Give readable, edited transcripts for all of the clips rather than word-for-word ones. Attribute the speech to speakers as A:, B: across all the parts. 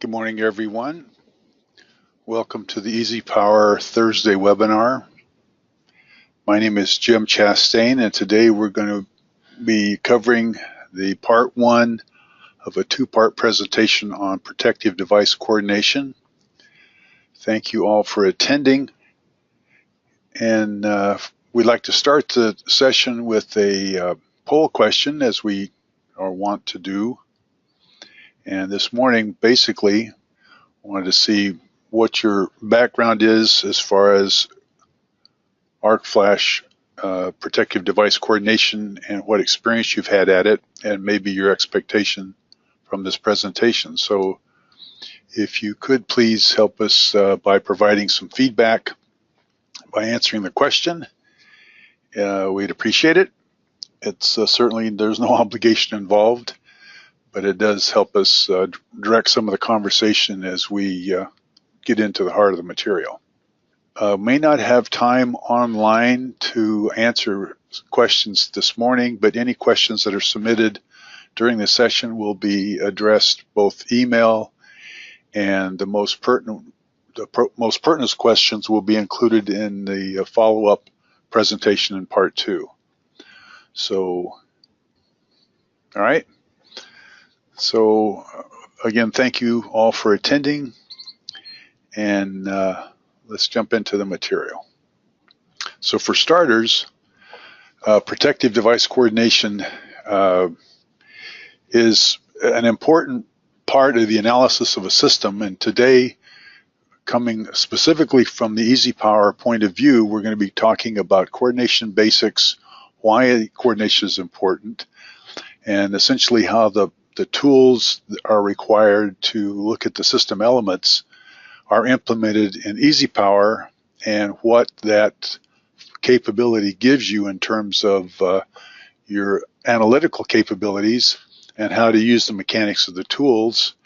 A: Good morning, everyone. Welcome to the EasyPower Thursday webinar. My name is Jim Chastain, and today we're going to be covering the part one of a two-part presentation on protective device coordination. Thank you all for attending. And we'd like to start the session with a poll question, as we are wont to do. And this morning, basically, I wanted to see what your background is as far as arc flash protective device coordination and what experience you've had at it, and maybe your expectation from this presentation. So if you could please help us by providing some feedback by answering the question, we'd appreciate it. It's certainly, there's no obligation involved, but it does help us direct some of the conversation as we get into the heart of the material. May not have time online to answer questions this morning, but any questions that are submitted during the session will be addressed both email, and the most pertinent questions will be included in the follow-up presentation in part two. So, all right. So again, thank you all for attending, and let's jump into the material. So for starters, protective device coordination is an important part of the analysis of a system, and today, coming specifically from the EasyPower point of view, we're going to be talking about coordination basics, why coordination is important, and essentially how the tools are required to look at the system elements are implemented in EasyPower, and what that capability gives you in terms of your analytical capabilities and how to use the mechanics of the tools.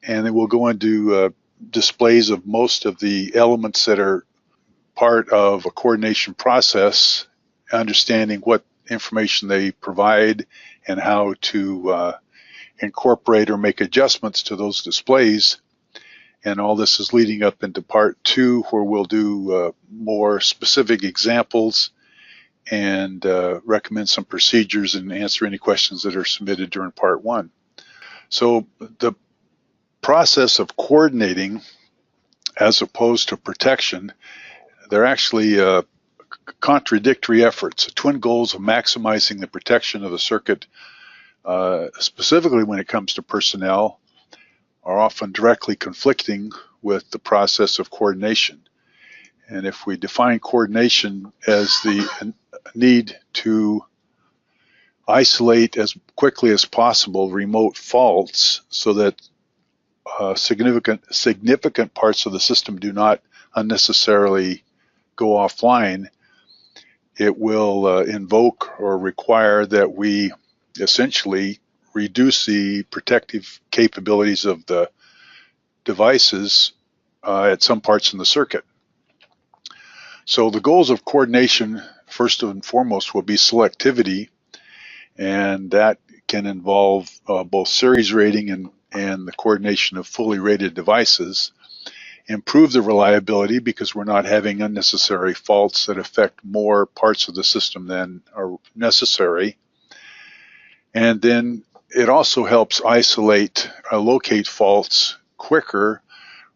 A: And then we'll go into displays of most of the elements that are part of a coordination process, understanding what information they provide and how to incorporate or make adjustments to those displays. And all this is leading up into part two, where we'll do more specific examples and recommend some procedures and answer any questions that are submitted during part one. So the process of coordinating as opposed to protection, they're actually contradictory efforts. The twin goals of maximizing the protection of the circuit, specifically when it comes to personnel, are often directly conflicting with the process of coordination. And if we define coordination as the need to isolate as quickly as possible remote faults so that significant parts of the system do not unnecessarily go offline, it will invoke or require that we essentially reduce the protective capabilities of the devices at some parts in the circuit. So the goals of coordination, first and foremost, will be selectivity, and that can involve both series rating and the coordination of fully rated devices. Improve the reliability, because we're not having unnecessary faults that affect more parts of the system than are necessary. And then it also helps isolate, locate faults quicker,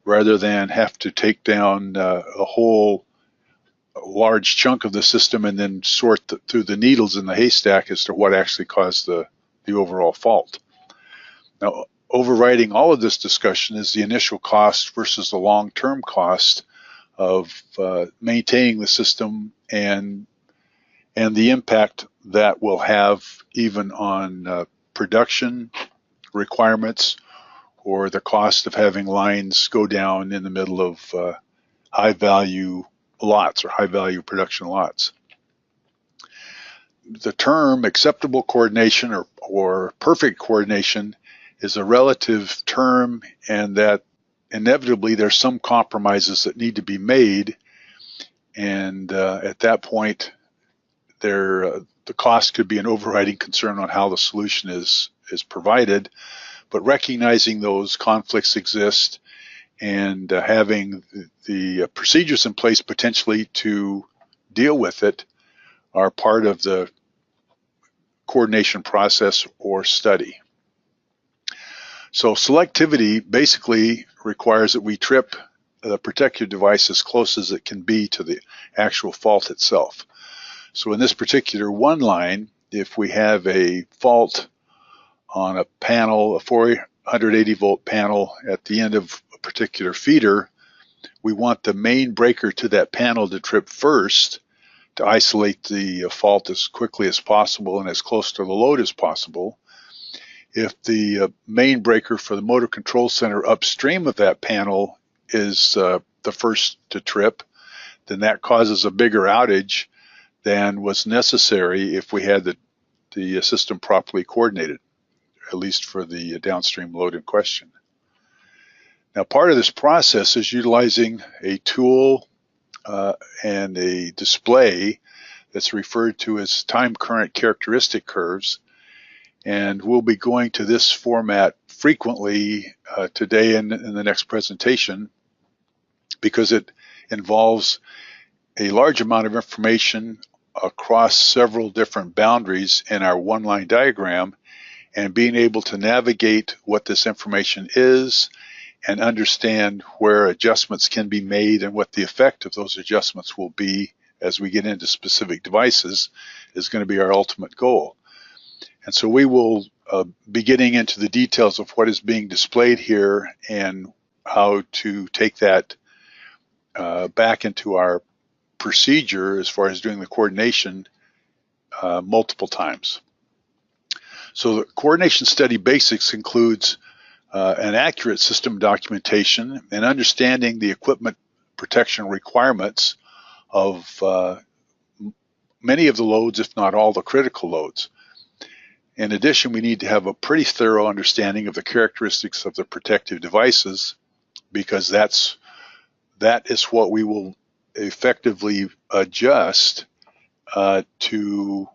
A: rather than have to take down a whole large chunk of the system and then sort through the needles in the haystack as to what actually caused the overall fault. Now, overriding all of this discussion is the initial cost versus the long-term cost of maintaining the system, and the impact that will have even on production requirements, or the cost of having lines go down in the middle of high-value lots or high-value production lots. The term acceptable coordination or perfect coordination is a relative term, and that inevitably there's some compromises that need to be made, and at that point the cost could be an overriding concern on how the solution is provided. but recognizing those conflicts exist and having the procedures in place potentially to deal with it are part of the coordination process or study. So selectivity basically requires that we trip the protective device as close as it can be to the actual fault itself. So in this particular one line, if we have a fault on a panel, a 480 volt panel at the end of a particular feeder, we want the main breaker to that panel to trip first to isolate the fault as quickly as possible and as close to the load as possible. If the main breaker for the motor control center upstream of that panel is the first to trip, then that causes a bigger outage than was necessary if we had the system properly coordinated, at least for the downstream load in question. Now, part of this process is utilizing a tool and a display that's referred to as time current characteristic curves. And we'll be going to this format frequently today and in the next presentation because it involves a large amount of information across several different boundaries in our one-line diagram, and being able to navigate what this information is and understand where adjustments can be made and what the effect of those adjustments will be as we get into specific devices is going to be our ultimate goal. And so we will be getting into the details of what is being displayed here and how to take that back into our procedure as far as doing the coordination multiple times. So the coordination study basics includes an accurate system documentation and understanding the equipment protection requirements of many of the loads, if not all the critical loads. In addition, we need to have a pretty thorough understanding of the characteristics of the protective devices, because that is what we will effectively adjust to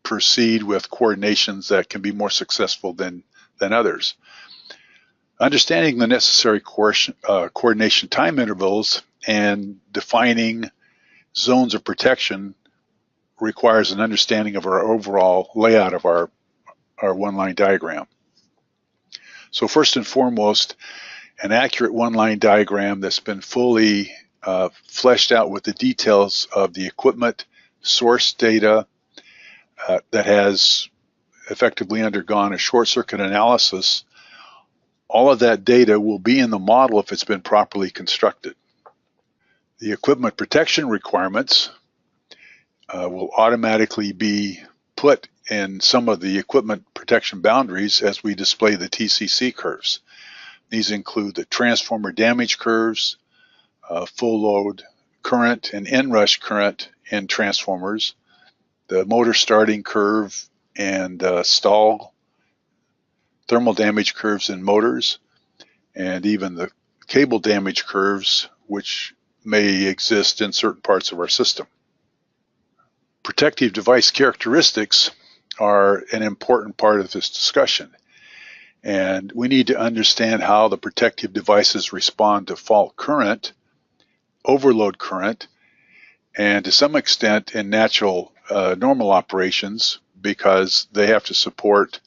A: proceed with coordinations that can be more successful than others. Understanding the necessary coordination time intervals and defining zones of protection requires an understanding of our overall layout of our one-line diagram. So first and foremost, an accurate one-line diagram that's been fully fleshed out with the details of the equipment source data that has effectively undergone a short circuit analysis. All of that data will be in the model if it's been properly constructed. The equipment protection requirements will automatically be put in some of the equipment protection boundaries as we display the TCC curves. These include the transformer damage curves, full load current and inrush current in transformers, the motor starting curve and stall, thermal damage curves in motors, and even the cable damage curves, which may exist in certain parts of our system. Protective device characteristics are an important part of this discussion, and we need to understand how the protective devices respond to fault current, overload current, and to some extent in natural normal operations, because they have to support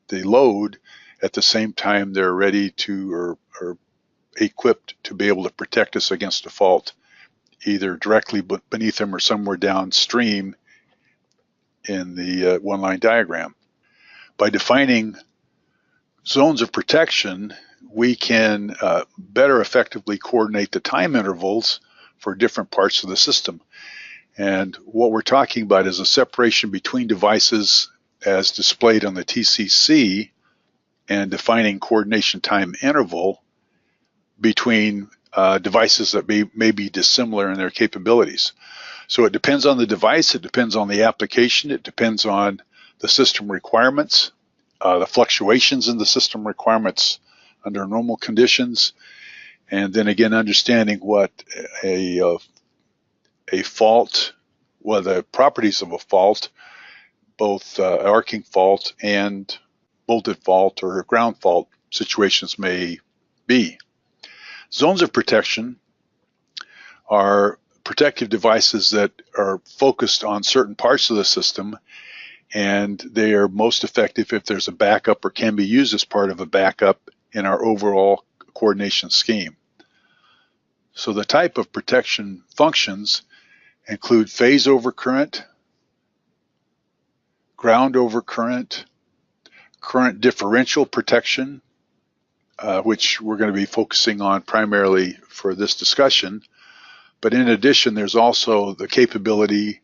A: the load at the same time they're ready to or equipped to be able to protect us against a fault, either directly beneath them or somewhere downstream in the one-line diagram. By defining zones of protection, we can better effectively coordinate the time intervals for different parts of the system. And what we're talking about is a separation between devices as displayed on the TCC, and defining coordination time interval between devices that may be dissimilar in their capabilities. So it depends on the device, it depends on the application, it depends on the system requirements, the fluctuations in the system requirements under normal conditions, and then again understanding what a fault, well, the properties of a fault, both arcing fault and voltage fault or ground fault situations may be. Zones of protection are protective devices that are focused on certain parts of the system, and they are most effective if there's a backup or can be used as part of a backup in our overall coordination scheme. So the type of protection functions include phase overcurrent, ground overcurrent, current differential protection, which we're going to be focusing on primarily for this discussion. But in addition, there's also the capability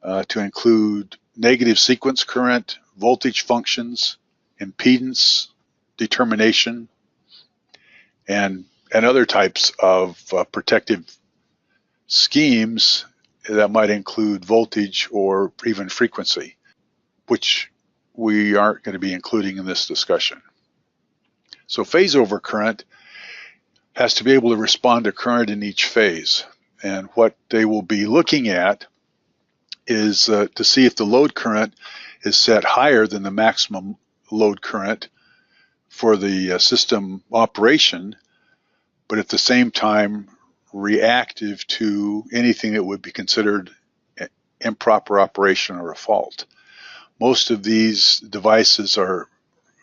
A: to include negative sequence current, voltage functions, impedance determination, and other types of protective schemes that might include voltage or even frequency, which we aren't going to be including in this discussion. So phase overcurrent has to be able to respond to current in each phase. And what they will be looking at is to see if the load current is set higher than the maximum load current for the system operation, but at the same time reactive to anything that would be considered improper operation or a fault. Most of these devices are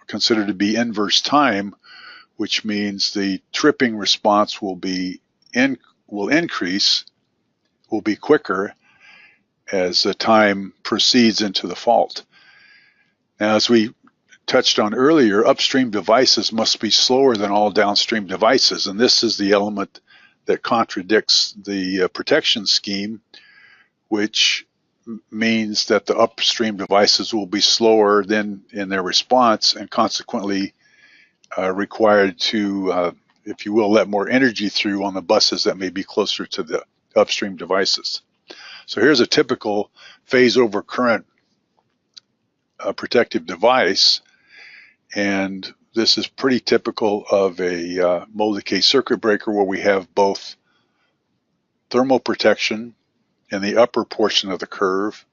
A: considered to be inverse time, which means the tripping response will increase, will be quicker as the time proceeds into the fault. Now, as we touched on earlier, upstream devices must be slower than all downstream devices, and this is the element that contradicts the protection scheme, which means that the upstream devices will be slower than in their response and consequently required to, if you will, let more energy through on the buses that may be closer to the upstream devices. So here's a typical phase overcurrent protective device, and this is pretty typical of a mold-decay circuit breaker where we have both thermal protection in the upper portion of the curve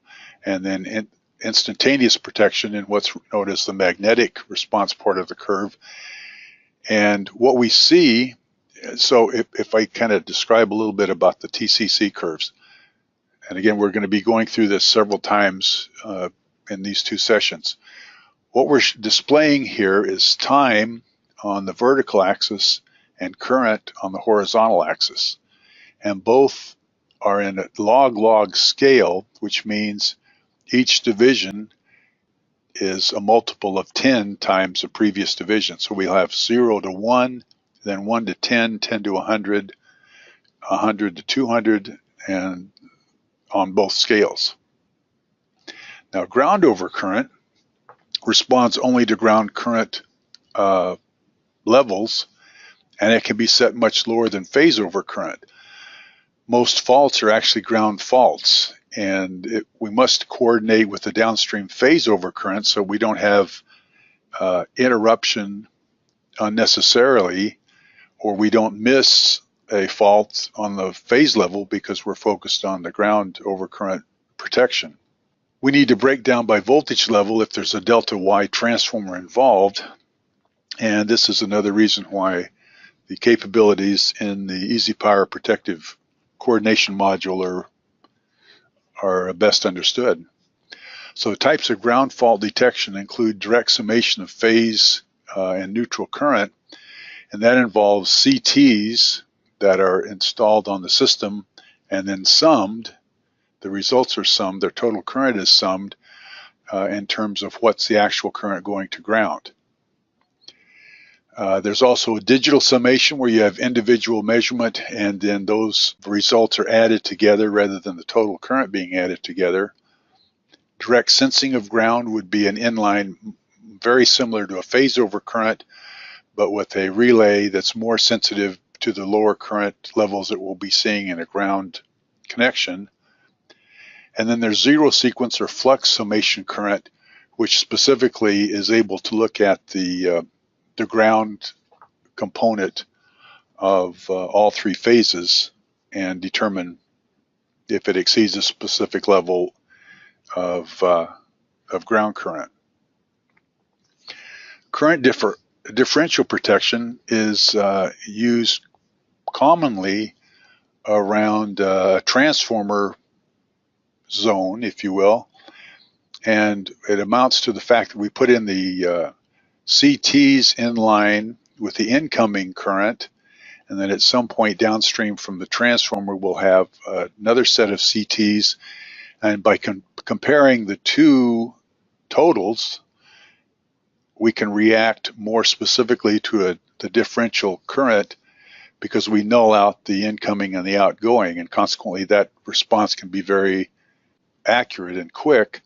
A: and then instantaneous protection in what's known as the magnetic response part of the curve. And what we see, so if I kind of describe a little bit about the TCC curves, and again, we're going to be going through this several times in these two sessions. What we're displaying here is time on the vertical axis and current on the horizontal axis. And both are in a log-log scale, which means each division is a multiple of 10 times the previous division. So we'll have 0 to 1, then 1 to 10, 10 to 100, 100 to 200, and on both scales. Now, ground overcurrent responds only to ground current levels, and it can be set much lower than phase overcurrent. Most faults are actually ground faults, and we must coordinate with the downstream phase overcurrent so we don't have interruption unnecessarily, or we don't miss a fault on the phase level because we're focused on the ground overcurrent protection. We need to break down by voltage level if there's a delta Y transformer involved, and this is another reason why the capabilities in the EasyPower protective coordination module are best understood. So types of ground fault detection include direct summation of phase and neutral current, and that involves CTs that are installed on the system and then summed. The results are summed, their total current is summed in terms of what's the actual current going to ground. There's also a digital summation where you have individual measurement and then those results are added together rather than the total current being added together. Direct sensing of ground would be an inline very similar to a phase overcurrent, but with a relay that's more sensitive to the lower current levels that we'll be seeing in a ground connection. And then there's zero sequence or flux summation current, which specifically is able to look at the ground component of all three phases and determine if it exceeds a specific level of ground current. differential protection is used commonly around a transformer zone, if you will, and it amounts to the fact that we put in the CTs in line with the incoming current, and then at some point downstream from the transformer we'll have another set of CTs, and by comparing the two totals we can react more specifically to the differential current because we null out the incoming and the outgoing, and consequently that response can be very accurate and quick.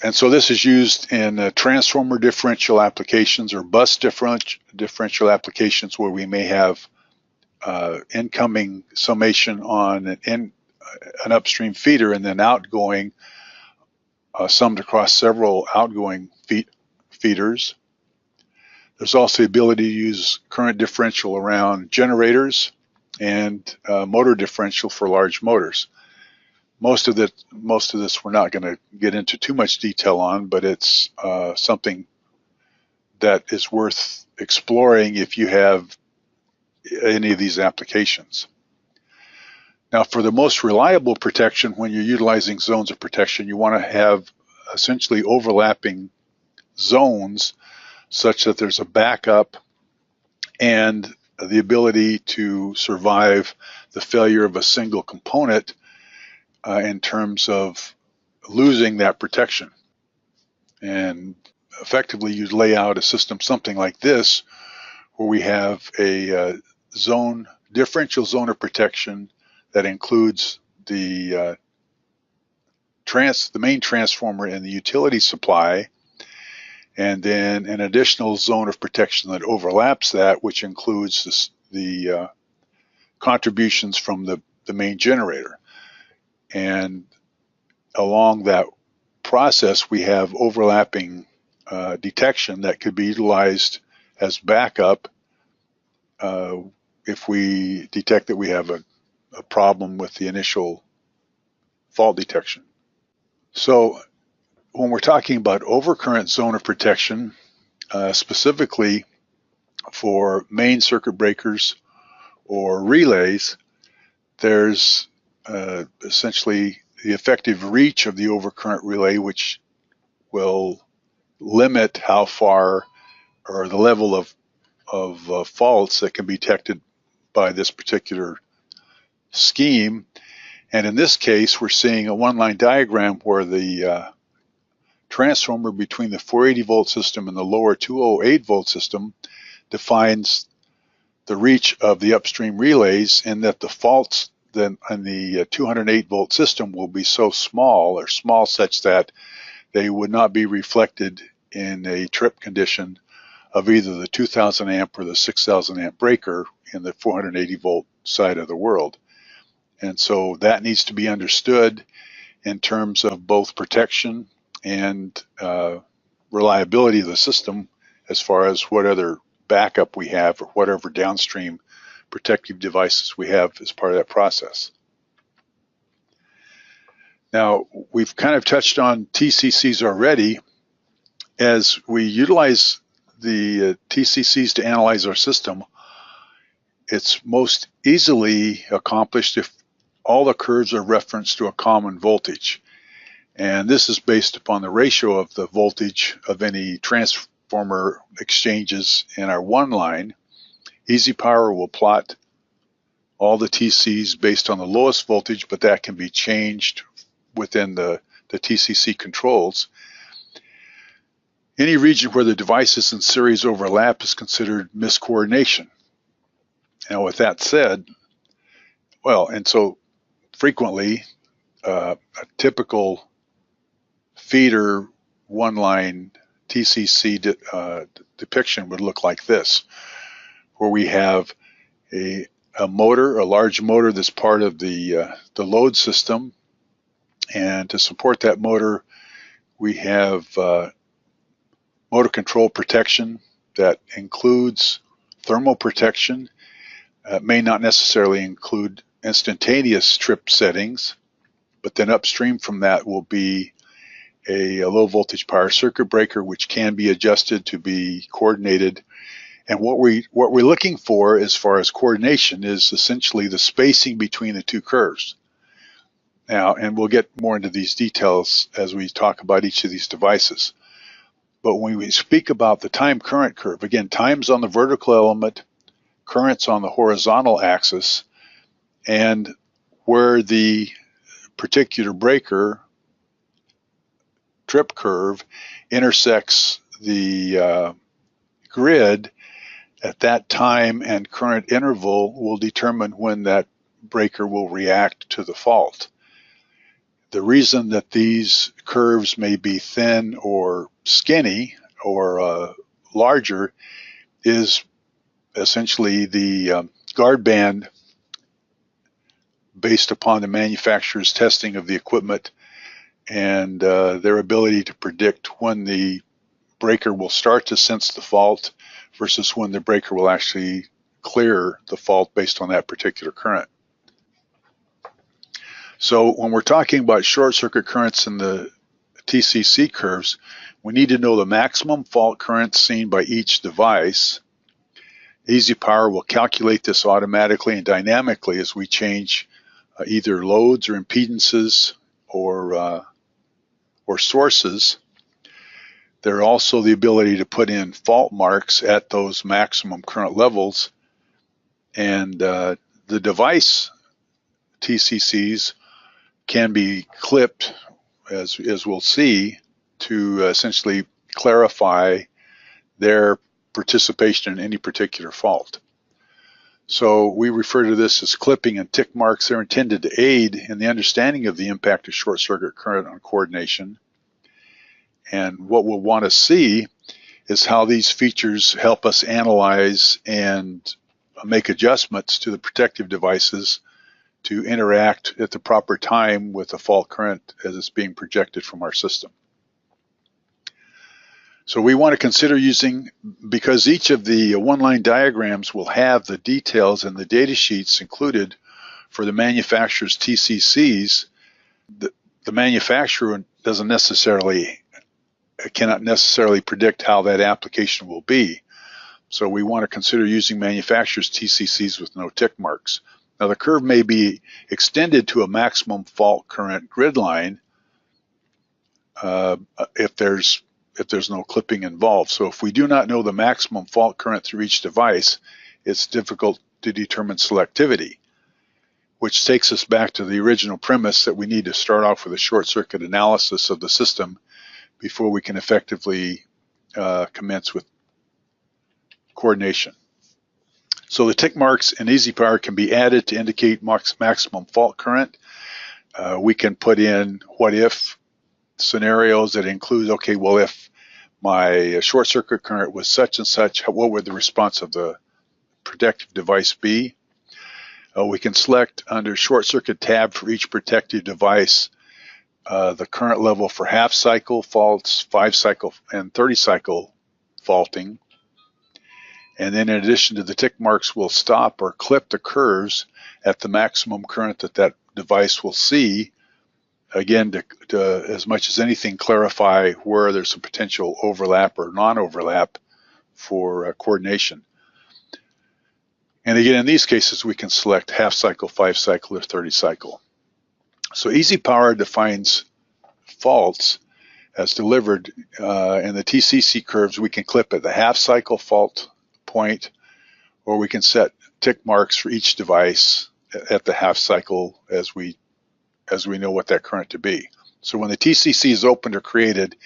A: And so this is used in transformer differential applications or bus differential applications where we may have incoming summation on an upstream feeder and then outgoing summed across several outgoing feeders. There's also the ability to use current differential around generators and motor differential for large motors. Most of this we're not going to get into too much detail on, but it's something that is worth exploring if you have any of these applications. Now, for the most reliable protection, when you're utilizing zones of protection, you want to have essentially overlapping zones such that there's a backup and the ability to survive the failure of a single component in terms of losing that protection. And effectively you lay out a system something like this where we have a differential zone of protection that includes the main transformer and the utility supply, and then an additional zone of protection that overlaps that, which includes the contributions from the main generator. And along that process, we have overlapping detection that could be utilized as backup if we detect that we have a problem with the initial fault detection. So when we're talking about overcurrent zone of protection, specifically for main circuit breakers or relays, there's essentially the effective reach of the overcurrent relay, which will limit how far or the level of faults that can be detected by this particular scheme. And in this case, we're seeing a one-line diagram where the transformer between the 480 volt system and the lower 208 volt system defines the reach of the upstream relays, and that the faults then in the 208 volt system will be so small or small such that they would not be reflected in a trip condition of either the 2000 amp or the 6000 amp breaker in the 480 volt side of the world. And so that needs to be understood in terms of both protection and reliability of the system as far as what other backup we have or whatever downstream protective devices we have as part of that process. Now, we've kind of touched on TCCs already. As we utilize the TCCs to analyze our system, it's most easily accomplished if all the curves are referenced to a common voltage. And this is based upon the ratio of the voltage of any transformer exchanges in our one line. EasyPower will plot all the TCs based on the lowest voltage, but that can be changed within the TCC controls. Any region where the devices in series overlap is considered miscoordination. Now, with that said, well, and so frequently a typical feeder one-line TCC depiction would look like this, where we have a motor, a large motor that's part of the load system, and to support that motor we have motor control protection that includes thermal protection. It may not necessarily include instantaneous trip settings, but then upstream from that will be a low voltage power circuit breaker, which can be adjusted to be coordinated. And what we're looking for as far as coordination is essentially the spacing between the two curves. Now, and we'll get more into these details as we talk about each of these devices. But when we speak about the time current curve, again, time's on the vertical element, current's on the horizontal axis, and where the particular breaker trip curve intersects the grid, at that time and current interval will determine when that breaker will react to the fault. The reason that these curves may be thin or skinny or larger is essentially the guard band based upon the manufacturer's testing of the equipment and their ability to predict when the breaker will start to sense the fault versus when the breaker will actually clear the fault based on that particular current. So when we're talking about short circuit currents in the TCC curves, we need to know the maximum fault current seen by each device. EasyPower will calculate this automatically and dynamically as we change either loads or impedances or sources. There's also the ability to put in fault marks at those maximum current levels, and the device TCCs can be clipped, as we'll see, to essentially clarify their participation in any particular fault. So we refer to this as clipping, and tick marks are intended to aid in the understanding of the impact of short circuit current on coordination. And what we'll want to see is how these features help us analyze and make adjustments to the protective devices to interact at the proper time with the fault current as it's being projected from our system. So we want to consider using, because each of the one-line diagrams will have the details and the data sheets included for the manufacturer's TCCs, the manufacturer cannot necessarily predict how that application will be. So we want to consider using manufacturer's TCCs with no tick marks. Now the curve may be extended to a maximum fault current grid line if there's no clipping involved. So if we do not know the maximum fault current through each device, it's difficult to determine selectivity, which takes us back to the original premise that we need to start off with a short circuit analysis of the system before we can effectively commence with coordination. So the tick marks in EasyPower can be added to indicate maximum fault current. We can put in what if scenarios that include, okay, well, if my short circuit current was such and such, what would the response of the protective device be? We can select under short circuit tab for each protective device the current level for half cycle faults, 5 cycle and 30 cycle faulting. And then in addition to the tick marks, we'll stop or clip the curves at the maximum current that device will see, again, to as much as anything clarify where there's a potential overlap or non-overlap for coordination. And again, in these cases, we can select half cycle, 5 cycle, or 30 cycle. So EasyPower defines faults as delivered in the TCC curves. We can clip at the half cycle fault point, or we can set tick marks for each device at the half cycle as we know what that current to be. So when the TCC is opened or created,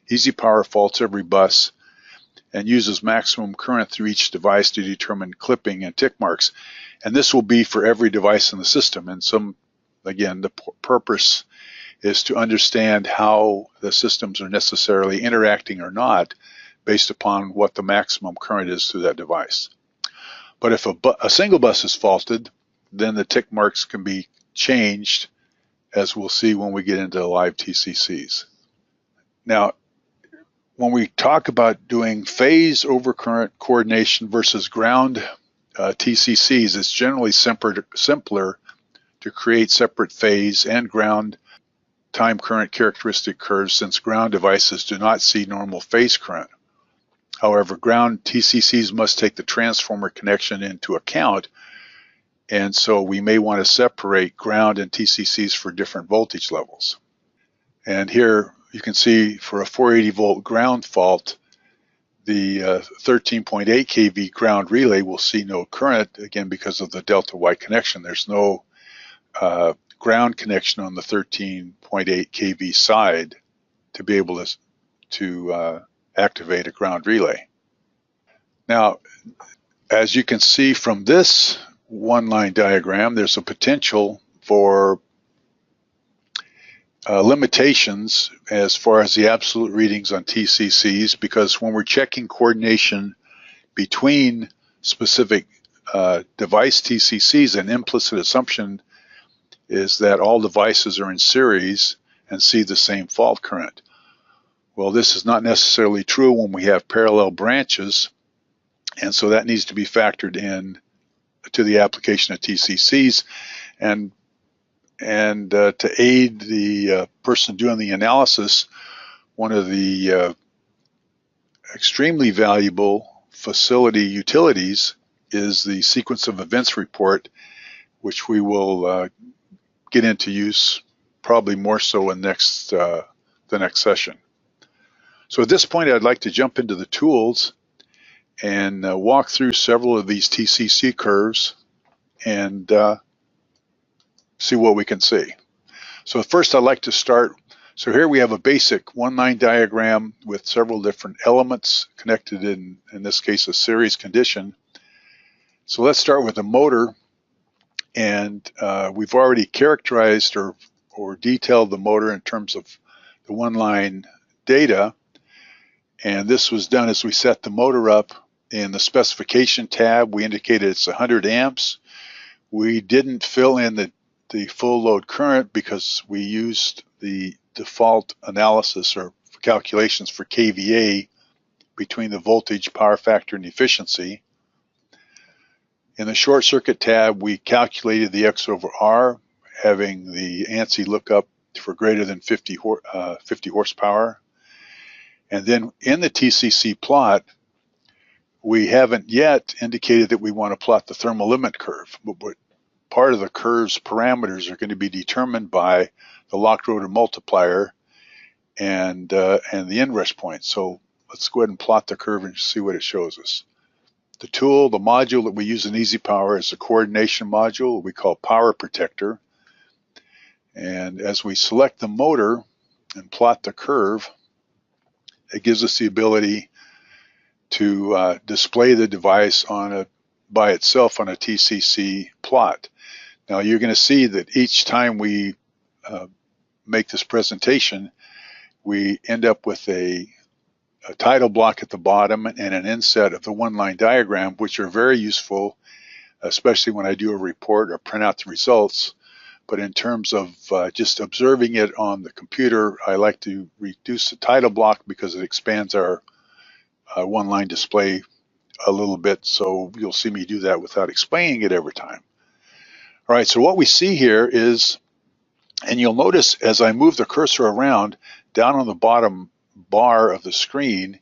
A: EasyPower faults every bus and uses maximum current through each device to determine clipping and tick marks. And this will be for every device in the system. And again, the purpose is to understand how the systems are necessarily interacting or not based upon what the maximum current is through that device. But if a single bus is faulted, then the tick marks can be changed, as we'll see when we get into live TCCs. Now, when we talk about doing phase overcurrent coordination versus ground TCCs, it's generally simpler to create separate phase and ground time current characteristic curves since ground devices do not see normal phase current. However, ground TCCs must take the transformer connection into account, and so we may want to separate ground and TCCs for different voltage levels. And here you can see for a 480 volt ground fault, the 13.8 kV ground relay will see no current, again because of the delta Y connection. There's no ground connection on the 13.8 kV side to be able to activate a ground relay. Now, as you can see from this one-line diagram, there's a potential for limitations as far as the absolute readings on TCCs, because when we're checking coordination between specific device TCCs, an implicit assumption is that all devices are in series and see the same fault current. Well, this is not necessarily true when we have parallel branches, and so that needs to be factored in to the application of TCCs. And to aid the person doing the analysis, one of the extremely valuable facility utilities is the sequence of events report, which we will get into use probably more so in the next session. So at this point, I'd like to jump into the tools and walk through several of these TCC curves and see what we can see. So first I'd like to start, so here we have a basic one-line diagram with several different elements connected in this case, a series condition. So let's start with the motor, and we've already characterized or detailed the motor in terms of the one-line data, and this was done as we set the motor up in the specification tab. We indicated it's 100 amps. We didn't fill in the full load current because we used the default analysis or calculations for kVA between the voltage, power factor, and efficiency. In the short circuit tab, we calculated the X over R, having the ANSI lookup for greater than 50 horsepower. And then in the TCC plot, we haven't yet indicated that we want to plot the thermal limit curve, but part of the curve's parameters are going to be determined by the locked rotor multiplier and the inrush point. So let's go ahead and plot the curve and see what it shows us. The tool, the module that we use in EasyPower is a coordination module we call PowerProtector. And as we select the motor and plot the curve, it gives us the ability to display the device by itself on a TCC plot. Now you're going to see that each time we make this presentation, we end up with a title block at the bottom and an inset of the one-line diagram, which are very useful, especially when I do a report or print out the results. But in terms of just observing it on the computer, I like to reduce the title block because it expands our one-line display a little bit, so you'll see me do that without explaining it every time. All right, so what we see here is, and you'll notice as I move the cursor around, down on the bottom bar of the screen,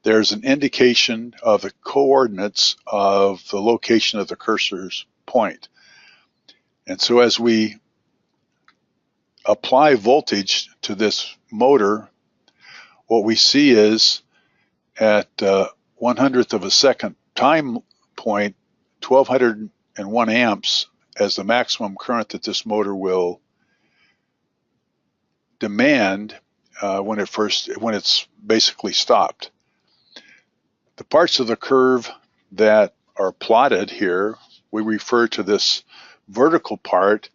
A: there's an indication of the coordinates of the location of the cursor's point. And so as we apply voltage to this motor, what we see is at 1/100th of a second time point, 1201 amps as the maximum current that this motor will demand when it's basically stopped. The parts of the curve that are plotted here, we refer to this vertical part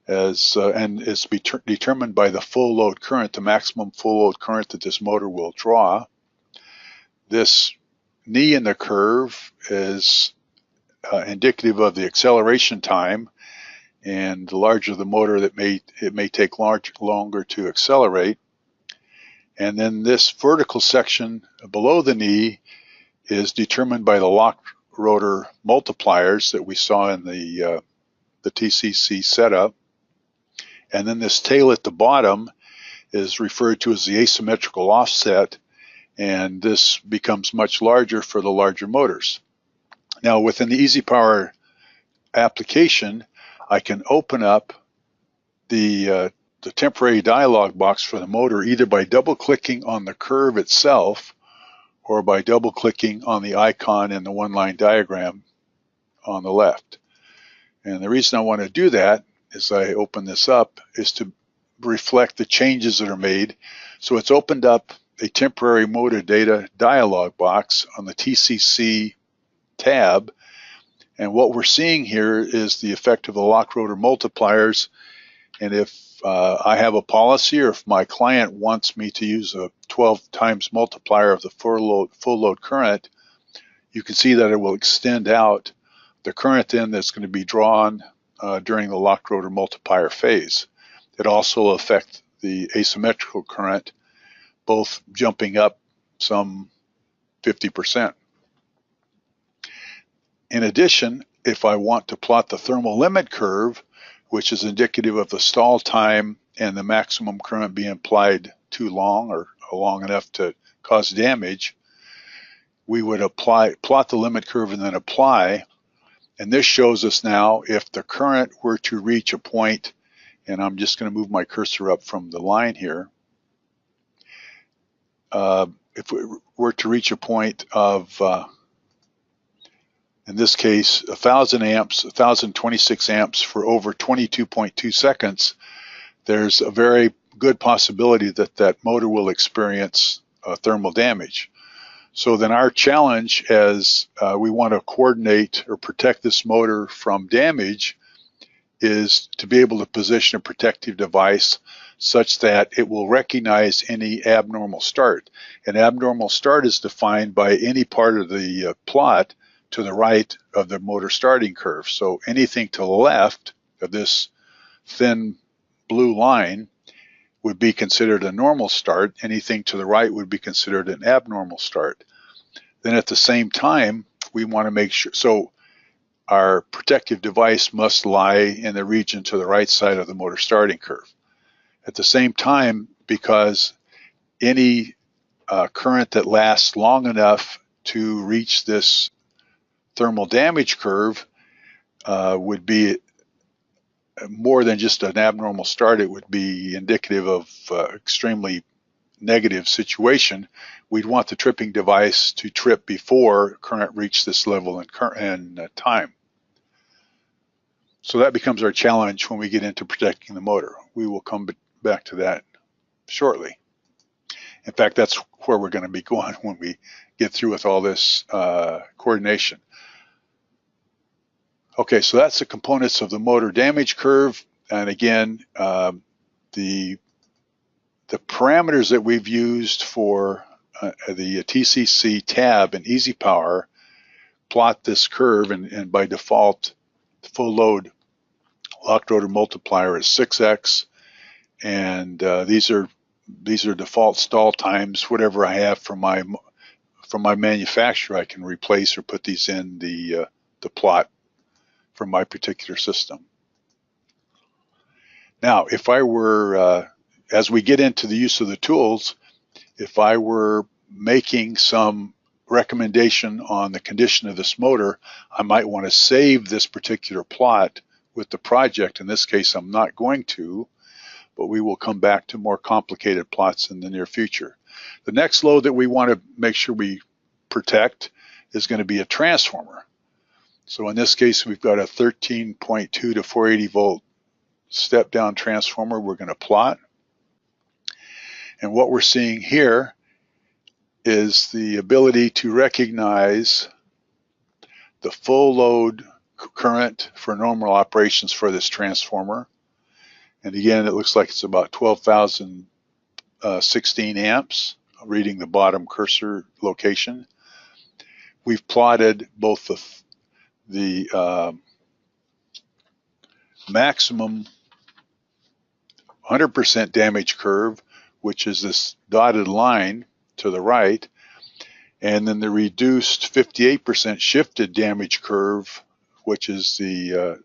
A: as and it's determined by the full load current, the maximum full load current that this motor will draw. This knee in the curve is indicative of the acceleration time, and the larger the motor, it may take longer to accelerate. And then this vertical section below the knee is determined by the locked rotor multipliers that we saw in the TCC setup. And then this tail at the bottom is referred to as the asymmetrical offset, and this becomes much larger for the larger motors. Now within the EasyPower application, I can open up the temporary dialog box for the motor either by double-clicking on the curve itself or by double-clicking on the icon in the one-line diagram on the left. And the reason I want to do that as I open this up is to reflect the changes that are made. So it's opened up a temporary motor data dialog box on the TCC tab, and what we're seeing here is the effect of the lock rotor multipliers. And if I have a policy, or if my client wants me to use a 12 times multiplier of the full load current, you can see that it will extend out the current then that's going to be drawn during the lock rotor multiplier phase. It also will affect the asymmetrical current, both jumping up some 50%. In addition, if I want to plot the thermal limit curve, which is indicative of the stall time and the maximum current being applied too long or long enough to cause damage, we would plot the limit curve and then apply. And this shows us now if the current were to reach a point, and I'm just going to move my cursor up from the line here. If we were to reach a point of, in this case, 1,000 amps, 1,026 amps for over 22.2 seconds, there's a very good possibility that that motor will experience thermal damage. So then our challenge as we want to coordinate or protect this motor from damage is to be able to position a protective device such that it will recognize any abnormal start. An abnormal start is defined by any part of the plot to the right of the motor starting curve. So anything to the left of this thin blue line would be considered a normal start. Anything to the right would be considered an abnormal start. Then at the same time, we want to make sure, so our protective device must lie in the region to the right side of the motor starting curve. At the same time, because any current that lasts long enough to reach this thermal damage curve would be more than just an abnormal start. It would be indicative of extremely negative situation. We'd want the tripping device to trip before current reached this level in time. So that becomes our challenge when we get into protecting the motor. We will come back to that shortly. In fact, that's where we're going to be going when we get through with all this coordination. Okay, so that's the components of the motor damage curve. And again, the parameters that we've used for the TCC tab in EasyPower plot this curve, and by default, the full load locked rotor multiplier is 6x, and these are default stall times. Whatever I have from my manufacturer, I can replace or put these in the plot from my particular system. Now, if I were, as we get into the use of the tools, if I were making some recommendation on the condition of this motor, I might want to save this particular plot with the project. In this case, I'm not going to, but we will come back to more complicated plots in the near future. The next load that we want to make sure we protect is going to be a transformer. So in this case, we've got a 13.2 to 480 volt step down transformer we're going to plot. And what we're seeing here is the ability to recognize the full load current for normal operations for this transformer. And again, it looks like it's about 12,016 amps, reading the bottom cursor location. We've plotted both the maximum 100% damage curve, which is this dotted line to the right, and then the reduced 58% shifted damage curve, which is the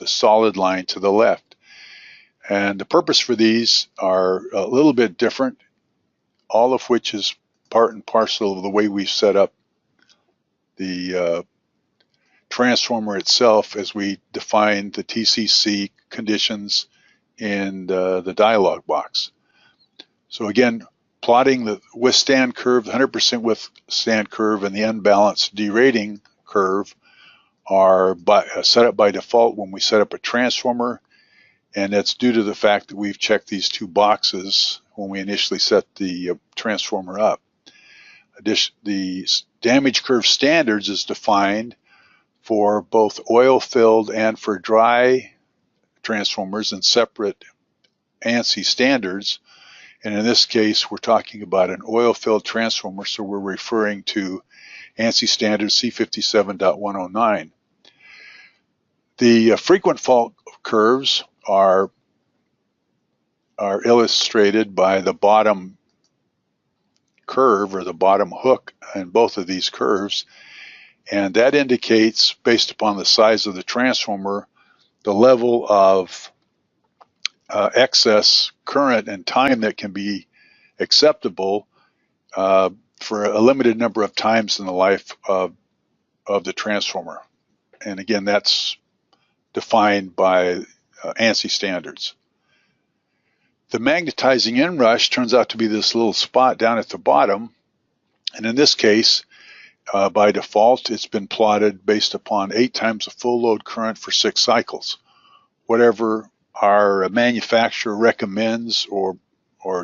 A: solid line to the left. And the purpose for these are a little bit different, all of which is part and parcel of the way we've set up the transformer itself as we define the TCC conditions in the dialog box. So again, plotting the withstand curve, the 100% withstand curve, and the unbalanced derating curve are set up by default when we set up a transformer, and that's due to the fact that we've checked these two boxes when we initially set the transformer up. The damage curve standards is defined for both oil-filled and for dry transformers in separate ANSI standards. And in this case, we're talking about an oil-filled transformer, so we're referring to ANSI standard C57.109. The frequent fault curves are illustrated by the bottom curve or the bottom hook in both of these curves, and that indicates, based upon the size of the transformer, the level of excess current and time that can be acceptable for a limited number of times in the life of the transformer. And again, that's defined by ANSI standards. The magnetizing inrush turns out to be this little spot down at the bottom, and in this case, by default, it's been plotted based upon 8 times the full load current for 6 cycles. Whatever our manufacturer recommends or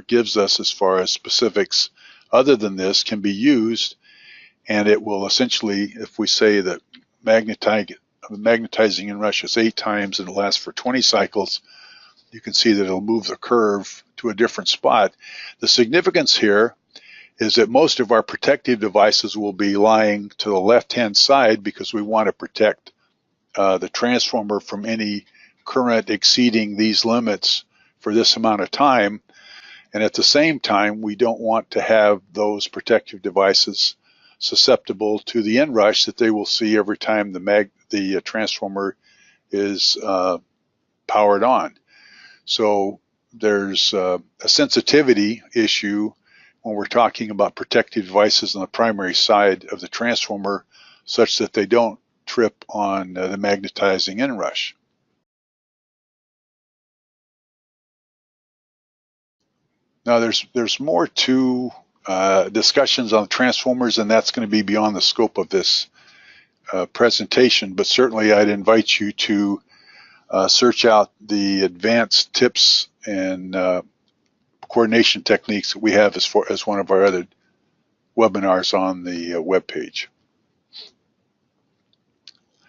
A: gives us as far as specifics other than this can be used, and it will essentially, if we say that magnetizing inrush is 8 times and it lasts for 20 cycles, you can see that it'll move the curve to a different spot. The significance here is that most of our protective devices will be lying to the left-hand side because we want to protect the transformer from any current exceeding these limits for this amount of time. And at the same time, we don't want to have those protective devices susceptible to the inrush that they will see every time the transformer is powered on. So there's a sensitivity issue when we're talking about protective devices on the primary side of the transformer, such that they don't trip on the magnetizing inrush. Now there's more to discussions on transformers, and that's going to be beyond the scope of this presentation, but certainly I'd invite you to search out the advanced tips and coordination techniques that we have as one of our other webinars on the web page.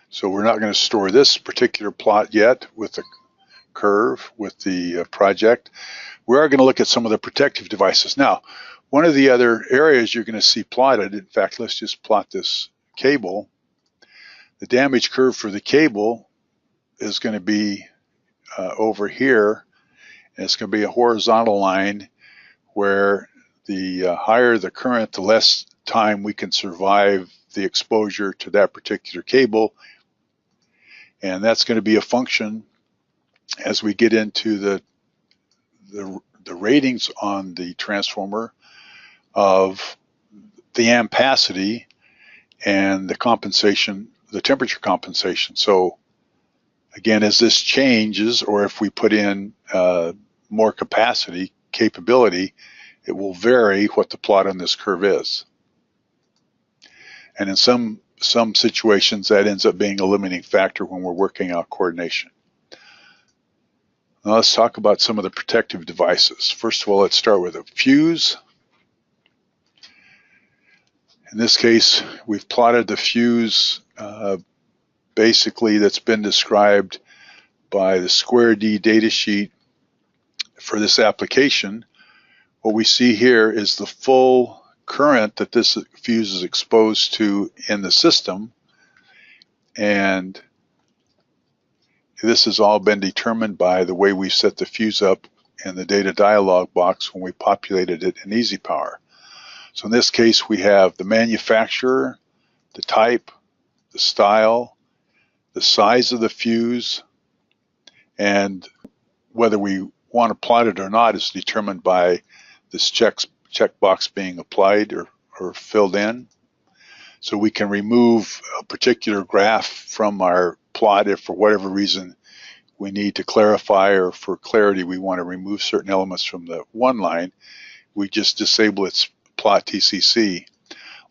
A: So we're not going to store this particular plot yet with the curve, with the project. We are going to look at some of the protective devices. Now, one of the other areas you're going to see plotted, in fact, let's just plot this cable. The damage curve for the cable is going to be over here, and it's going to be a horizontal line where the higher the current, the less time we can survive the exposure to that particular cable. And that's going to be a function as we get into the ratings on the transformer of the ampacity and the compensation, the temperature compensation. So again, as this changes, or if we put in more capability, it will vary what the plot on this curve is. And in some situations, that ends up being a limiting factor when we're working out coordination. Now let's talk about some of the protective devices. First of all, let's start with a fuse. In this case, we've plotted the fuse basically that's been described by the Square D datasheet for this application. What we see here is the full current that this fuse is exposed to in the system, and this has all been determined by the way we set the fuse up in the data dialog box when we populated it in EasyPower. So in this case, we have the manufacturer, the type, the style, the size of the fuse, and whether we want to plot it or not is determined by this checkbox being applied or filled in. So we can remove a particular graph from our plot if for whatever reason we need to clarify, or for clarity we want to remove certain elements from the one line. We just disable its plot TCC.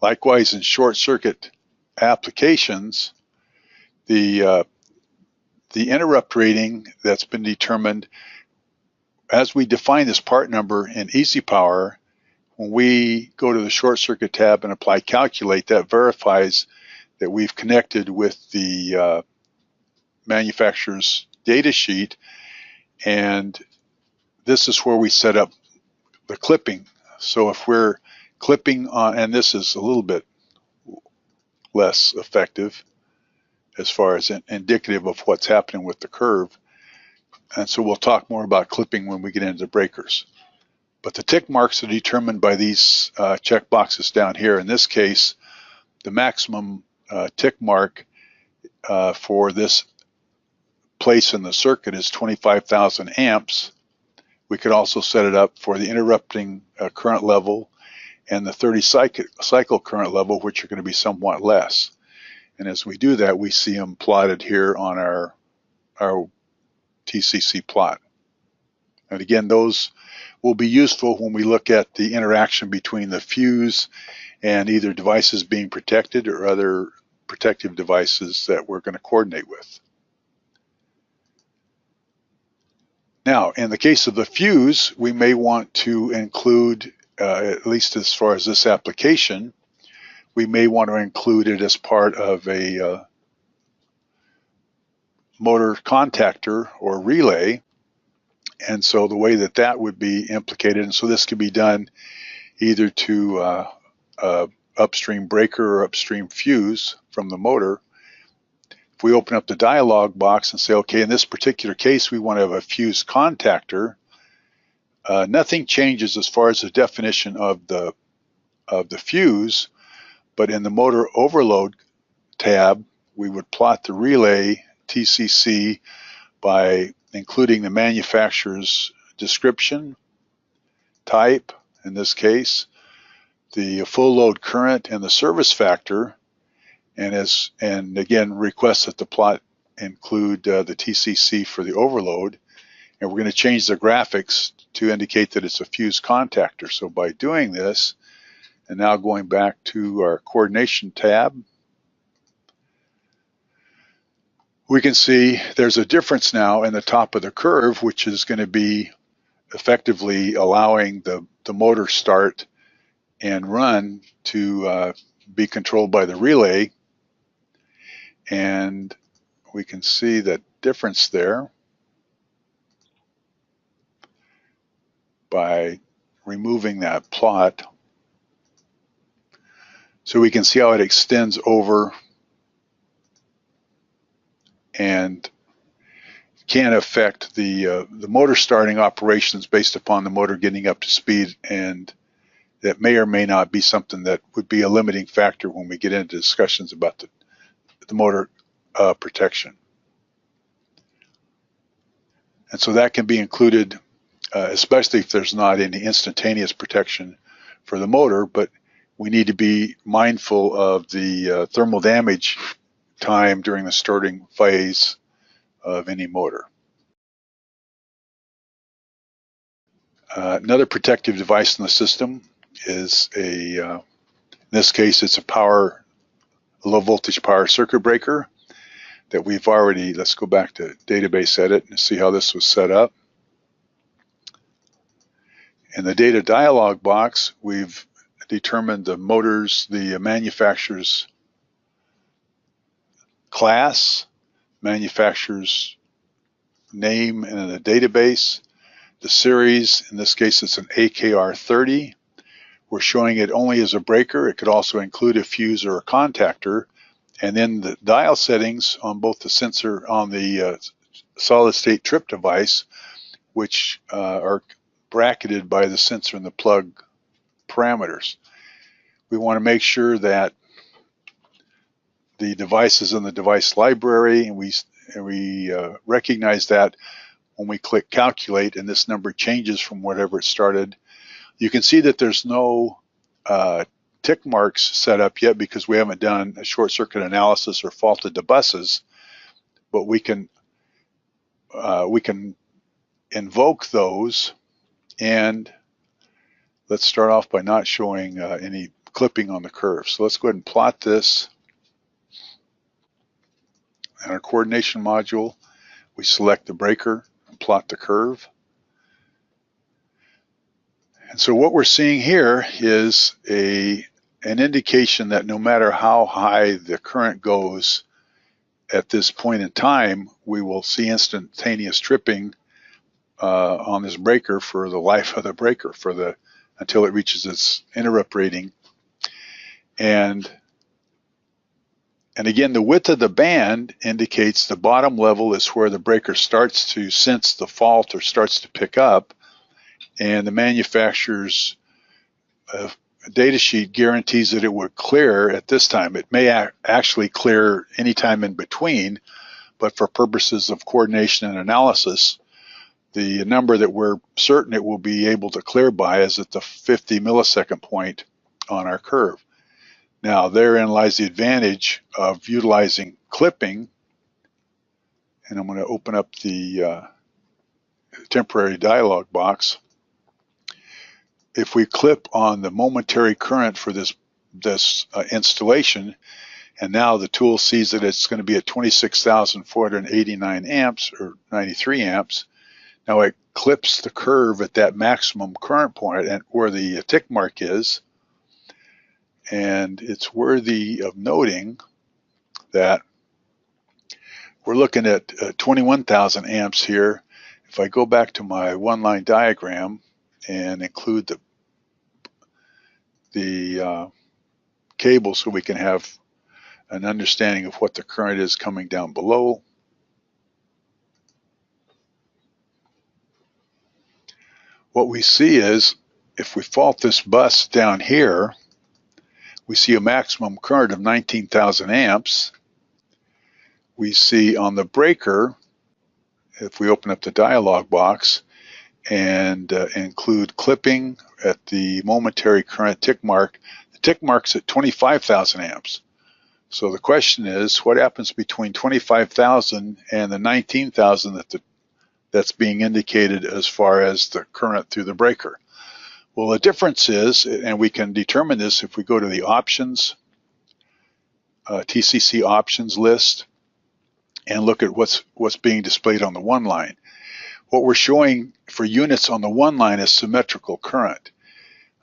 A: Likewise, in short circuit applications, the interrupt rating that's been determined as we define this part number in EasyPower. When we go to the short circuit tab and apply calculate, that verifies that we've connected with the manufacturer's data sheet, and this is where we set up the clipping. So if we're clipping on, and this is a little bit less effective as far as indicative of what's happening with the curve, and so we'll talk more about clipping when we get into the breakers. But the tick marks are determined by these check boxes down here. In this case, the maximum tick mark for this place in the circuit is 25,000 amps. We could also set it up for the interrupting current level and the 30 cycle current level, which are going to be somewhat less. And as we do that, we see them plotted here on our TCC plot. And again, those will be useful when we look at the interaction between the fuse and either devices being protected or other protective devices that we're going to coordinate with. Now, in the case of the fuse, we may want to include, at least as far as this application, we may want to include it as part of a motor contactor or relay. And so the way that that would be implicated, and so this can be done either to upstream breaker or upstream fuse from the motor. If we open up the dialog box and say, okay, in this particular case, we want to have a fuse contactor, nothing changes as far as the definition of the fuse, but in the motor overload tab, we would plot the relay TCC by including the manufacturer's description, type, in this case, the full load current and the service factor, and again request that the plot include the TCC for the overload, and we're going to change the graphics to indicate that it's a fuse contactor. So by doing this, and now going back to our coordination tab, we can see there's a difference now in the top of the curve, which is going to be effectively allowing the motor start and run to be controlled by the relay. And we can see that difference there by removing that plot. So we can see how it extends over and can affect the motor starting operations based upon the motor getting up to speed, and that may or may not be something that would be a limiting factor when we get into discussions about the motor protection. And so that can be included, especially if there's not any instantaneous protection for the motor, but we need to be mindful of the thermal damage time during the starting phase of any motor. Another protective device in the system is in this case, it's a low voltage power circuit breaker that we've already, let's go back to database edit and see how this was set up. In the data dialog box, we've determined the manufacturer's class, manufacturer's name in the database, the series, in this case it's an AKR30. We're showing it only as a breaker. It could also include a fuse or a contactor. And then the dial settings on both the sensor on the solid state trip device, which are bracketed by the sensor and the plug parameters. We want to make sure that the device is in the device library, and we recognize that when we click calculate and this number changes from whatever it started. You can see that there's no tick marks set up yet because we haven't done a short circuit analysis or faulted the buses, but we can invoke those. And let's start off by not showing any clipping on the curve. So let's go ahead and plot this. In our coordination module, we select the breaker and plot the curve. And so what we're seeing here is an indication that no matter how high the current goes at this point in time, we will see instantaneous tripping on this breaker for the life of the breaker until it reaches its interrupt rating. And again, the width of the band indicates the bottom level is where the breaker starts to sense the fault or starts to pick up. And the manufacturer's data sheet guarantees that it will clear at this time. It may actually clear anytime in between, but for purposes of coordination and analysis, the number that we're certain it will be able to clear by is at the 50 millisecond point on our curve. Now, therein lies the advantage of utilizing clipping, and I'm going to open up the temporary dialog box. If we clip on the momentary current for this installation, and now the tool sees that it's going to be at 26,489 amps or 93 amps, now it clips the curve at that maximum current point and where the tick mark is. And it's worthy of noting that we're looking at 21,000 amps here. If I go back to my one-line diagram and include the cable so we can have an understanding of what the current is coming down below. What we see is if we fault this bus down here, we see a maximum current of 19,000 amps. We see on the breaker, if we open up the dialog box and include clipping at the momentary current tick mark, the tick mark's at 25,000 amps. So the question is, what happens between 25,000 and the 19,000 that's being indicated as far as the current through the breaker? Well, the difference is, and we can determine this if we go to the options, TCC options list, and look at what's being displayed on the one line. What we're showing for units on the one line is symmetrical current.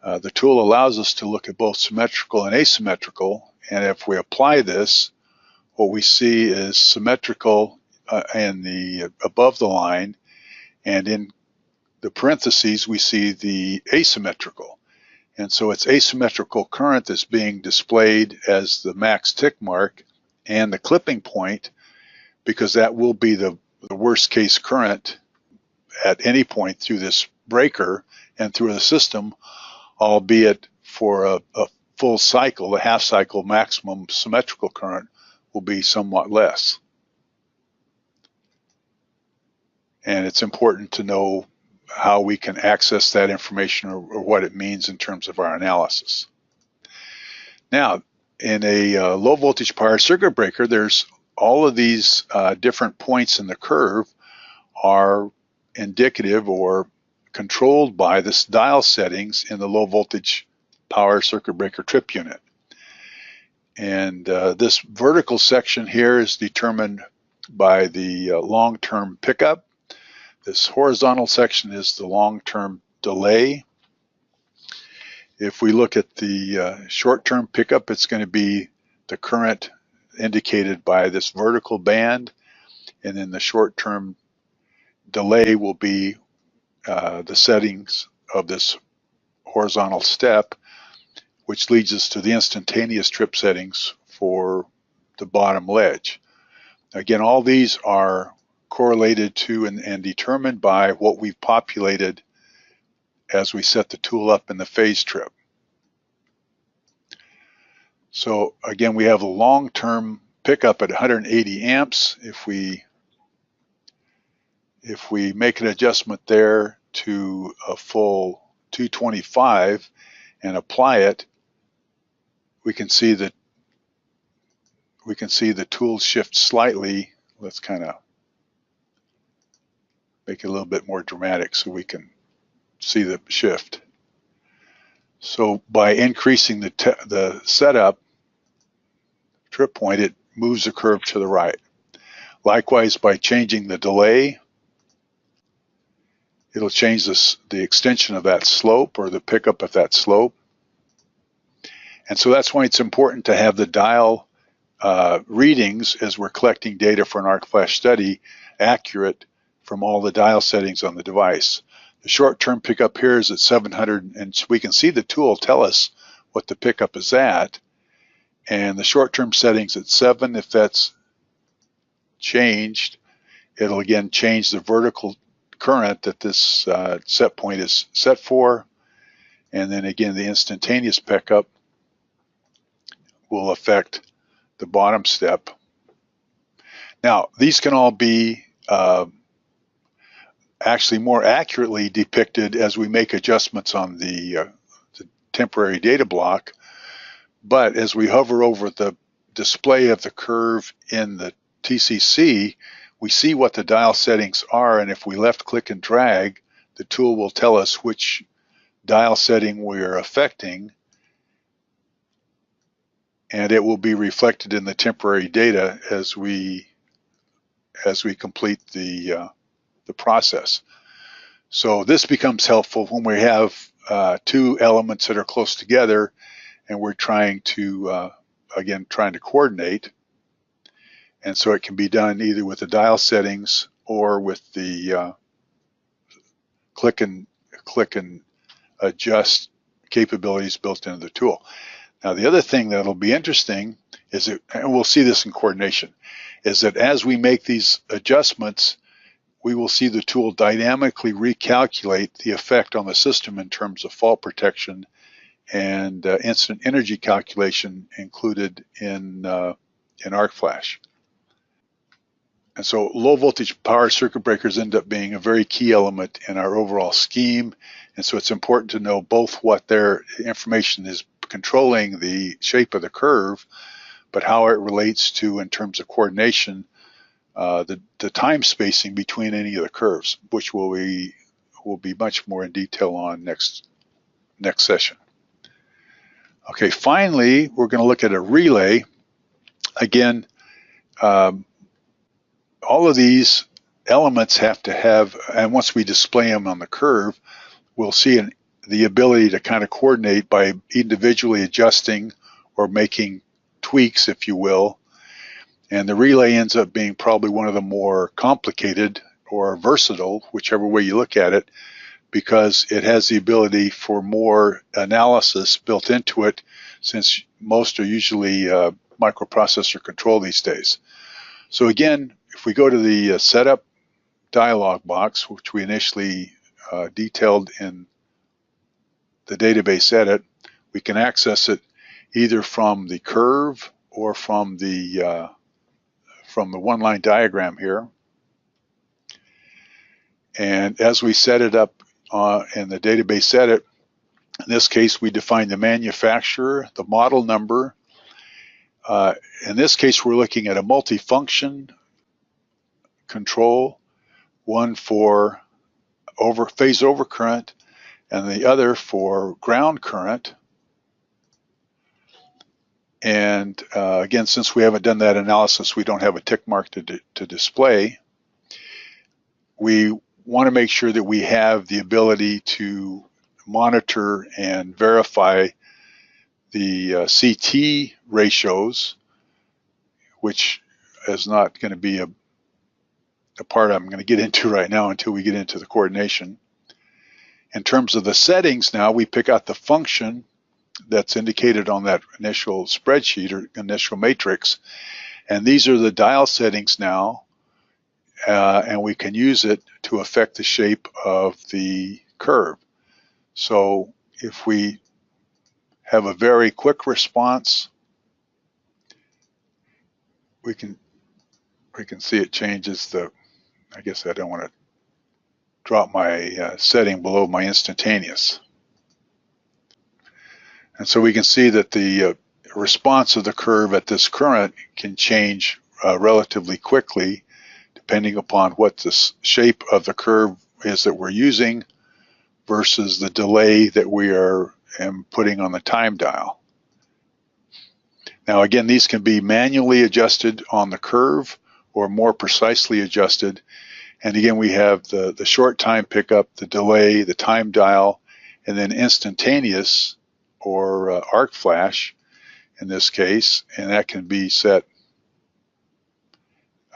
A: The tool allows us to look at both symmetrical and asymmetrical, and if we apply this, what we see is symmetrical in the above the line, and in the parentheses we see the asymmetrical. And so it's asymmetrical current that's being displayed as the max tick mark and the clipping point, because that will be the worst case current at any point through this breaker and through the system, albeit for a full cycle, the half cycle maximum symmetrical current will be somewhat less. And it's important to know how we can access that information or what it means in terms of our analysis. Now, in a low voltage power circuit breaker, there's all of these different points in the curve are indicative or controlled by this dial settings in the low voltage power circuit breaker trip unit. And this vertical section here is determined by the long-term pickup. This horizontal section is the long-term delay. If we look at the short-term pickup, it's going to be the current indicated by this vertical band, and then the short-term delay will be the settings of this horizontal step, which leads us to the instantaneous trip settings for the bottom ledge. Again, all these are correlated to and determined by what we've populated as we set the tool up in the phase trip. So again, we have a long-term pickup at 180 amps. If we If we make an adjustment there to a full 225 and apply it, we can see that the tool shift slightly. Let's kind of make it a little bit more dramatic so we can see the shift. So by increasing the setup trip point, it moves the curve to the right. Likewise, by changing the delay, it'll change the extension of that slope or the pickup of that slope. And so that's why it's important to have the dial readings as we're collecting data for an arc flash study accurate from all the dial settings on the device. The short-term pickup here is at 700, and so we can see the tool tell us what the pickup is at. And the short-term settings at 7, if that's changed, it'll again change the vertical current that this set point is set for. And then again, the instantaneous pickup will affect the bottom step. Now, these can all be actually more accurately depicted as we make adjustments on the temporary data block. But as we hover over the display of the curve in the TCC, we see what the dial settings are, and if we left click and drag, the tool will tell us which dial setting we're affecting, and it will be reflected in the temporary data as we complete the process. So this becomes helpful when we have two elements that are close together and we're trying to coordinate. And so it can be done either with the dial settings or with the click and adjust capabilities built into the tool. Now, the other thing that'll be interesting is that, and we'll see this in coordination, is that as we make these adjustments, we will see the tool dynamically recalculate the effect on the system in terms of fault protection and incident energy calculation included in arc flash. And so low voltage power circuit breakers end up being a very key element in our overall scheme. And so it's important to know both what their information is controlling the shape of the curve, but how it relates to, in terms of coordination, the time spacing between any of the curves, which will be much more in detail on next session. Okay, finally, we're going to look at a relay. Again, all of these elements have to have, and once we display them on the curve, we'll see the ability to kind of coordinate by individually adjusting or making tweaks, if you will. And the relay ends up being probably one of the more complicated or versatile, whichever way you look at it, because it has the ability for more analysis built into it, since most are usually microprocessor control these days. So again, if we go to the setup dialog box, which we initially detailed in the database edit, we can access it either from the curve or from the one-line diagram here. And as we set it up in the database edit, in this case, we define the manufacturer, the model number. In this case, we're looking at a multifunction control, one for phase overcurrent and the other for ground current. And again, since we haven't done that analysis, we don't have a tick mark to display. We want to make sure that we have the ability to monitor and verify the CT ratios, which is not going to be a part I'm going to get into right now until we get into the coordination. In terms of the settings now, we pick out the function that's indicated on that initial spreadsheet or initial matrix, and these are the dial settings now, and we can use it to affect the shape of the curve. So if we have a very quick response, we can see it changes the, I guess I don't want to drop my setting below my instantaneous. And so we can see that the response of the curve at this current can change relatively quickly depending upon what the shape of the curve is that we're using versus the delay that we are putting on the time dial. Now again, these can be manually adjusted on the curve or more precisely adjusted. And again, we have the short time pickup, the delay, the time dial, and then instantaneous or arc flash in this case, and that can be set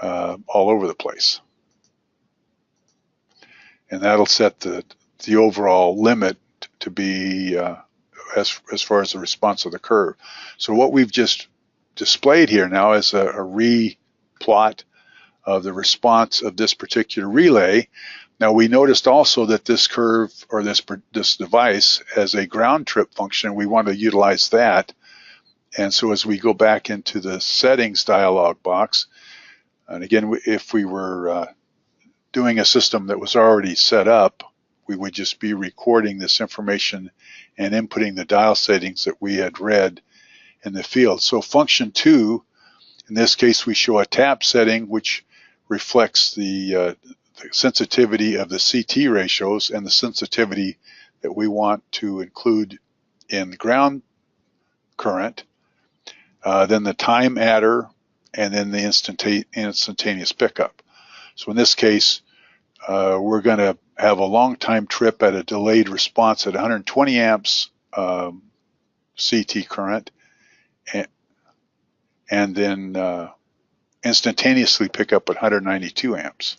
A: all over the place. And that'll set the overall limit to be as far as the response of the curve. So what we've just displayed here now is a replot of the response of this particular relay. Now we noticed also that this curve or this device has a ground trip function. We want to utilize that. And so as we go back into the settings dialog box, and again, if we were doing a system that was already set up, we would just be recording this information and inputting the dial settings that we had read in the field. So function 2, in this case, we show a tap setting which reflects the sensitivity of the CT ratios and the sensitivity that we want to include in the ground current, then the time adder, and then the instantaneous pickup. So in this case, we're going to have a long time trip at a delayed response at 120 amps CT current, and then instantaneously pick up at 192 amps.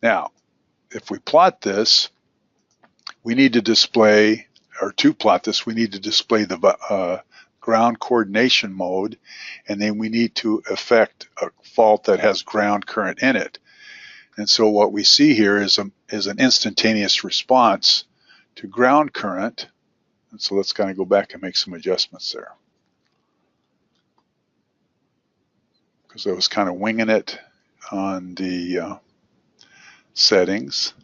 A: Now, if we plot this, we need to display, or to plot this, we need to display the ground coordination mode, and then we need to affect a fault that has ground current in it. And so what we see here is an instantaneous response to ground current. And so let's kind of go back and make some adjustments there, because I was kind of winging it on the settings,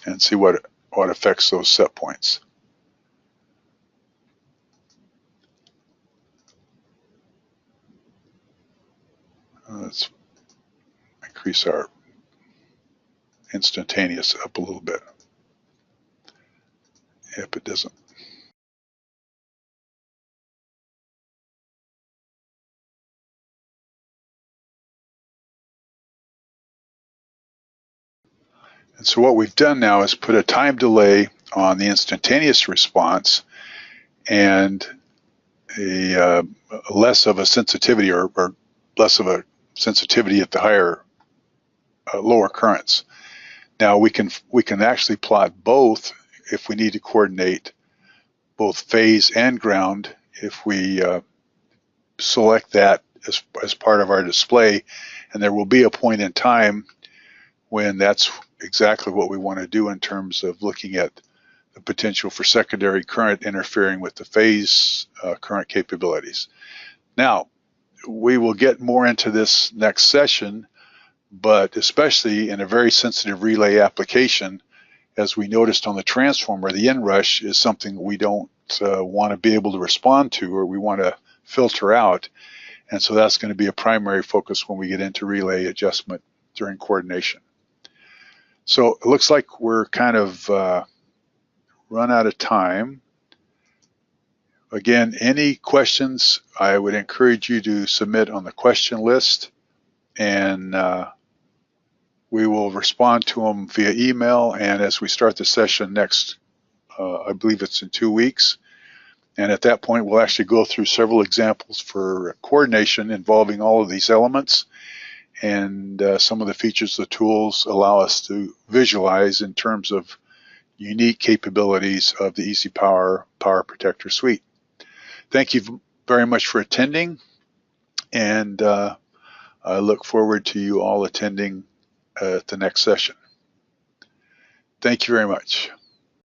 A: and see what affects those set points. Let's increase our instantaneous up a little bit. If it doesn't. And so what we've done now is put a time delay on the instantaneous response and a less of a sensitivity or less of a sensitivity at the higher lower currents. Now we can actually plot both if we need to coordinate both phase and ground. If we select that as part of our display, and there will be a point in time when that's exactly what we want to do in terms of looking at the potential for secondary current interfering with the phase current capabilities. Now, we will get more into this next session, but especially in a very sensitive relay application, as we noticed on the transformer, the inrush is something we don't want to be able to respond to, or we want to filter out. And so that's going to be a primary focus when we get into relay adjustment during coordination. So it looks like we're kind of run out of time. Again, any questions, I would encourage you to submit on the question list, and we will respond to them via email. And as we start the session next, I believe it's in 2 weeks, and at that point we'll actually go through several examples for coordination involving all of these elements, and some of the features the tools allow us to visualize in terms of unique capabilities of the EasyPower PowerProtector suite. Thank you very much for attending, and I look forward to you all attending at the next session. Thank you very much.